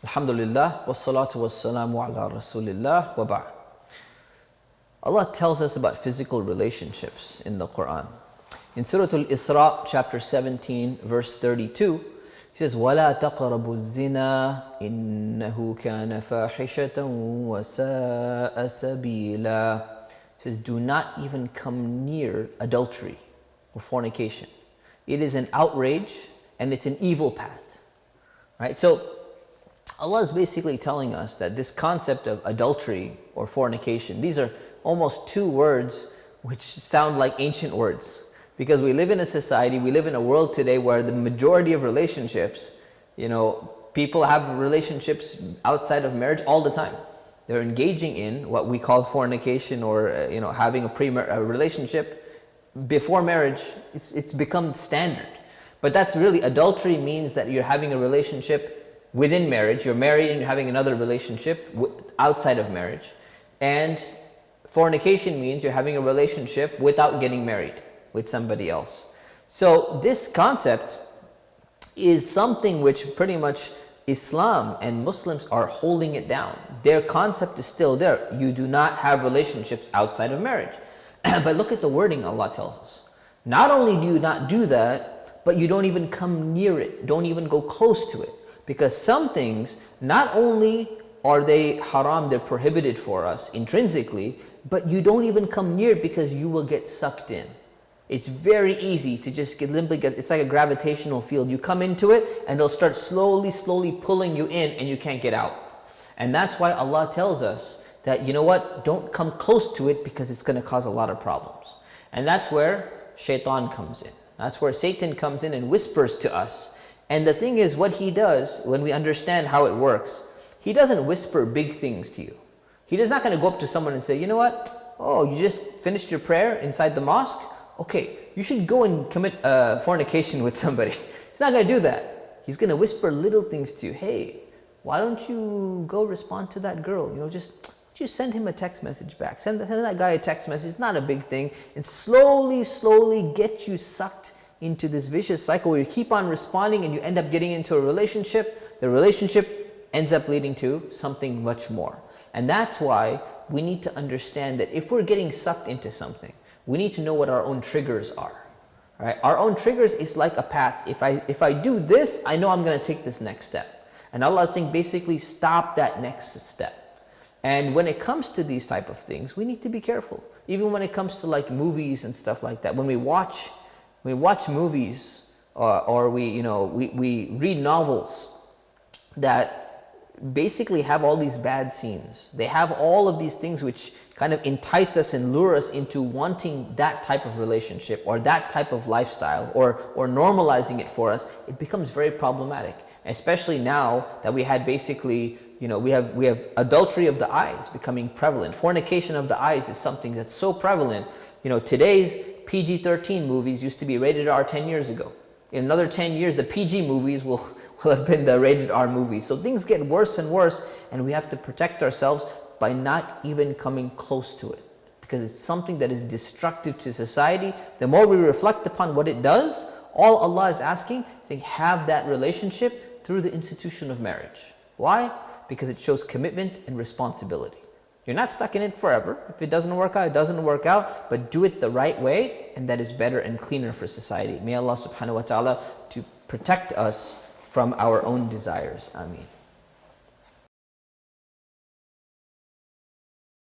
Alhamdulillah, wassalatu wassalamu ala rasulillah wa ba'd. Allah tells us about physical relationships in the Quran. In Surah Al-Isra, chapter 17, verse 32, He says, وَلَا تَقْرَبُوا الزِّنَا إِنَّهُ كَانَ فَاحِشَةً وَسَاءَ سَبِيلًا. He says, do not even come near adultery or fornication. It is an outrage and it's an evil path. Right? So, Allah is basically telling us that this concept of adultery or fornication, these are almost two words which sound like ancient words. Because we live in a society, we live in a world today where the majority of relationships, people have relationships outside of marriage all the time. They're engaging in what we call fornication or having a relationship before marriage. It's become standard. But that's really, adultery means that you're having a relationship within marriage, you're married and you're having another relationship outside of marriage. And fornication means you're having a relationship without getting married with somebody else. So this concept is something which pretty much Islam and Muslims are holding it down. Their concept is still there. You do not have relationships outside of marriage. But look at the wording Allah tells us. Not only do you not do that, but you don't even come near it. Don't even go close to it. Because some things, not only are they haram, they're prohibited for us intrinsically, but you don't even come near it because you will get sucked in. It's very easy to just it's like a gravitational field. You come into it and it'll start slowly pulling you in and you can't get out. And that's why Allah tells us that, don't come close to it because it's going to cause a lot of problems. And that's where shaitan comes in. That's where Satan comes in and whispers to us. And the thing is, what he does, when we understand how it works, he doesn't whisper big things to you. He's not going to go up to someone and say, you know what? Oh, you just finished your prayer inside the mosque? Okay, you should go and commit fornication with somebody. He's not going to do that. He's going to whisper little things to you. Hey, why don't you go respond to that girl? Just send him a text message back. Send that guy a text message. It's not a big thing. And slowly get you sucked into this vicious cycle where you keep on responding and you end up getting into a relationship. The relationship ends up leading to something much more. And that's why we need to understand that if we're getting sucked into something, we need to know what our own triggers are. Right? Our own triggers is like a path. If I do this, I know I'm going to take this next step. And Allah is saying basically stop that next step. And when it comes to these type of things, we need to be careful. Even when it comes to like movies and stuff like that. When we watch movies or we read novels that basically have all these bad scenes. They have all of these things which kind of entice us and lure us into wanting that type of relationship or that type of lifestyle or normalizing it for us. It becomes very problematic, especially now that we had basically, we have adultery of the eyes becoming prevalent. Fornication of the eyes is something that's so prevalent. Today's PG-13 movies used to be rated R 10 years ago. In another 10 years, the PG movies will have been the rated R movies. So things get worse and worse, and we have to protect ourselves by not even coming close to it. Because it's something that is destructive to society. The more we reflect upon what it does, all Allah is asking, saying, have that relationship through the institution of marriage. Why? Because it shows commitment and responsibility. You're not stuck in it forever. If it doesn't work out, it doesn't work out. But do it the right way, and that is better and cleaner for society. May Allah subhanahu wa ta'ala to protect us from our own desires. Ameen.